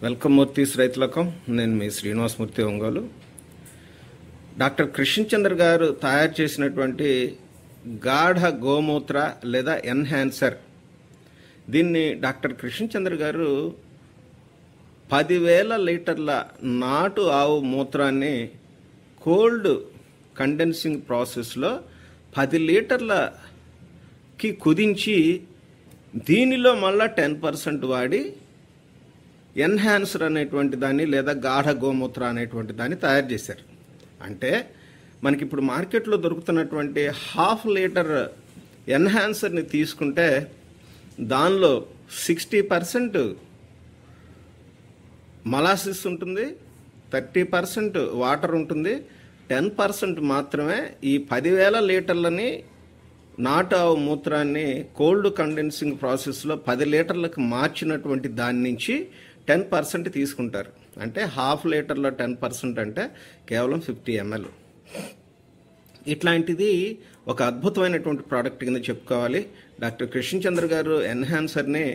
Welcome Murthy's రైతులకం. నేను మీ Srinivasamurthy Ongole. Doctor Krishna Chandra గారు తయారు చేసినటువంటి గాఢ గోమూత్ర లేదా ఎన్హాన్సర్, దీన్ని డాక్టర్ కృష్ణచంద్ర గారు 10,000 లీటర్ల నాటు ఆవు మూత్రాన్ని కోల్డ్ కండెన్సింగ్ ప్రాసెస్లో 10 లీటర్లకి కుదించి దీనిలో మళ్ళా 10% వాడి ఎన్హాన్సర్ అనేటువంటి దాన్ని లేదా గాఢ గోమూత్ర అనేటువంటి దాన్ని తయారు చేశారు. అంటే మనకి ఇప్పుడు మార్కెట్లో దొరుకుతున్నటువంటి 1/2 లీటర్ ఎన్హాన్సర్ని తీసుకుంటే దానిలో 60% మలాసిస్ ఉంటుంది, 30% వాటర్ ఉంటుంది, 10% మాత్రమే ఈ 10,000 లీటర్లని నాటు ఆవు మూత్రాన్ని కోల్డ్ కండెన్సింగ్ ప్రాసెస్లో 10 లీటర్లకు మార్చినటువంటి దాని నుంచి 10% తీసుకుంటారు. అంటే 1/2 లీటర్లో 10% అంటే కేవలం 50 ml. ఇట్లాంటిది ఒక అద్భుతమైనటువంటి ప్రోడక్ట్ కింద చెప్పుకోవాలి. డాక్టర్ కృష్ణచంద్ర గారు ఎన్హాన్సర్ని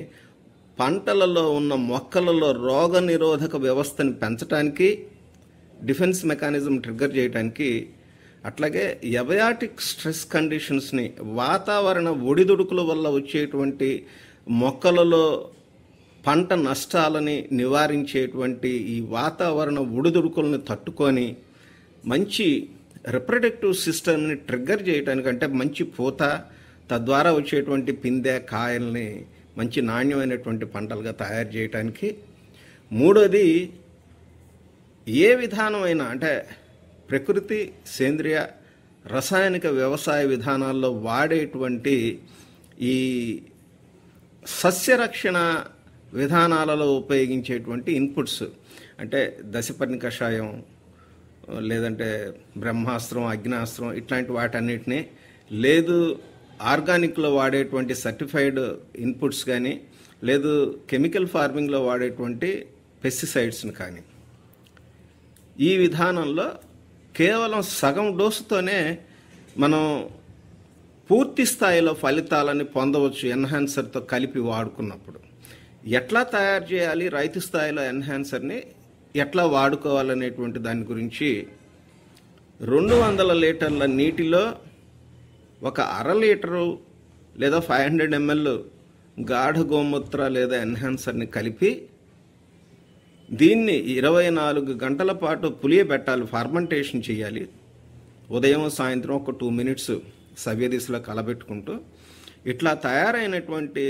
పంటలలో ఉన్న మొక్కలలో రోగ నిరోధక వ్యవస్థని పెంచడానికి, డిఫెన్స్ మెకానిజం ట్రిగ్గర్ చేయడానికి, అట్లాగే ఎబయాటిక్ స్ట్రెస్ కండిషన్స్ని, వాతావరణ ఒడిదుడుకుల వల్ల వచ్చేటువంటి మొక్కలలో పంట నష్టాలని నివారించేటువంటి ఈ వాతావరణ ఒడిదుడుకులను తట్టుకొని మంచి రిప్రొడక్టివ్ సిస్టమ్ని ట్రిగ్గర్ చేయడానికి, అంటే మంచి పూత, తద్వారా వచ్చేటువంటి పిందె కాయల్ని మంచి నాణ్యమైనటువంటి పంటలుగా తయారు చేయడానికి. మూడోది, ఏ విధానమైనా అంటే ప్రకృతి, సేంద్రియ, రసాయనిక వ్యవసాయ విధానాల్లో వాడేటువంటి ఈ సస్యరక్షణ విధానాలలో ఉపయోగించేటువంటి ఇన్పుట్స్, అంటే దశపర్ణి కషాయం, లేదంటే బ్రహ్మాస్త్రం, అగ్నాస్త్రం, ఇట్లాంటి వాటన్నిటినీ, లేదు ఆర్గానిక్లో వాడేటువంటి సర్టిఫైడ్ ఇన్పుట్స్ కానీ, లేదు కెమికల్ ఫార్మింగ్లో వాడేటువంటి పెస్టిసైడ్స్ని కానీ, ఈ విధానంలో కేవలం సగం డోసుతోనే మనం పూర్తి స్థాయిలో ఫలితాలని పొందవచ్చు ఎన్హాన్సర్తో కలిపి వాడుకున్నప్పుడు. ఎట్లా తయారు చేయాలి, రైతు స్థాయిలో ఎన్హాన్సర్ని ఎట్లా వాడుకోవాలనేటువంటి దాని గురించి 200 లీటర్ల నీటిలో 1/2 లీటరు లేదా 500 ml గాఢ గోమూత్ర లేదా ఎన్హాన్సర్ని కలిపి దీన్ని 24 గంటల పాటు పులియబెట్టాలి, ఫర్మెంటేషన్ చేయాలి. ఉదయం సాయంత్రం ఒక 2 minutes సవ్యదిశలో కలబెట్టుకుంటూ ఇట్లా తయారైనటువంటి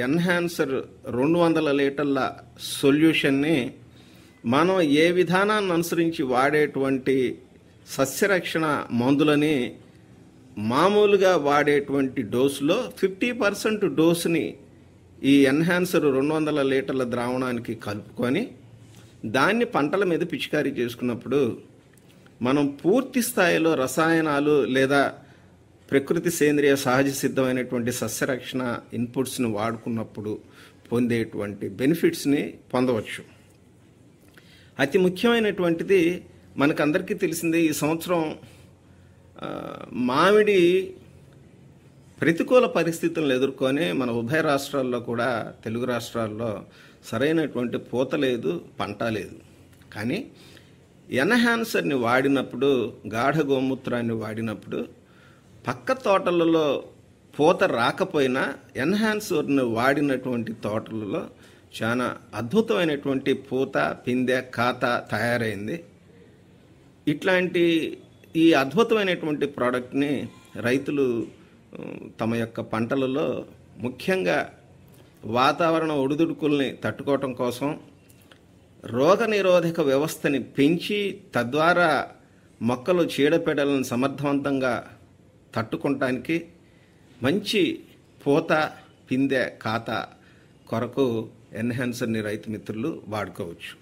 ఎన్హాన్సర్ 200 లీటర్ల సొల్యూషన్ని మనం ఏ విధానాన్ని అనుసరించి వాడేటువంటి సస్యరక్షణ మందులని మామూలుగా వాడేటువంటి డోసులో 50% డోసుని ఈ ఎన్హాన్సర్ 200 లీటర్ల ద్రావణానికి కలుపుకొని దాన్ని పంటల మీద పిచికారీ చేసుకున్నప్పుడు మనం పూర్తి స్థాయిలో రసాయనాలు లేదా ప్రకృతి, సేంద్రియ, సహజ సిద్ధమైనటువంటి సస్యరక్షణ ఇన్పుట్స్ని వాడుకున్నప్పుడు పొందేటువంటి బెనిఫిట్స్ని పొందవచ్చు. అతి ముఖ్యమైనటువంటిది మనకందరికీ తెలిసింది, ఈ సంవత్సరం మామిడి ప్రతికూల పరిస్థితులను ఎదుర్కొని మన ఉభయ రాష్ట్రాల్లో కూడా, తెలుగు రాష్ట్రాల్లో సరైనటువంటి పూత లేదు, పంట లేదు. కానీ ఎన్హాన్సర్ని వాడినప్పుడు, గాఢ గోమూత్రాన్ని వాడినప్పుడు పక్క తోటలలో పూత రాకపోయినా ఎన్హాన్సర్ని వాడినటువంటి తోటలలో చాలా అద్భుతమైనటువంటి పూత, పిందె, కాత తయారైంది. ఇట్లాంటి ఈ అద్భుతమైనటువంటి ప్రోడక్ట్ని రైతులు తమ యొక్క పంటలలో ముఖ్యంగా వాతావరణ ఒడిదుడుకుల్ని తట్టుకోవటం కోసం, రోగ నిరోధక వ్యవస్థని పెంచి తద్వారా మొక్కలు చీడపీడలను సమర్థవంతంగా తట్టుకోవటానికి, మంచి పూత, పిందె, కాత కొరకు ఎన్హాన్సర్ని రైతు మిత్రులు వాడుకోవచ్చు.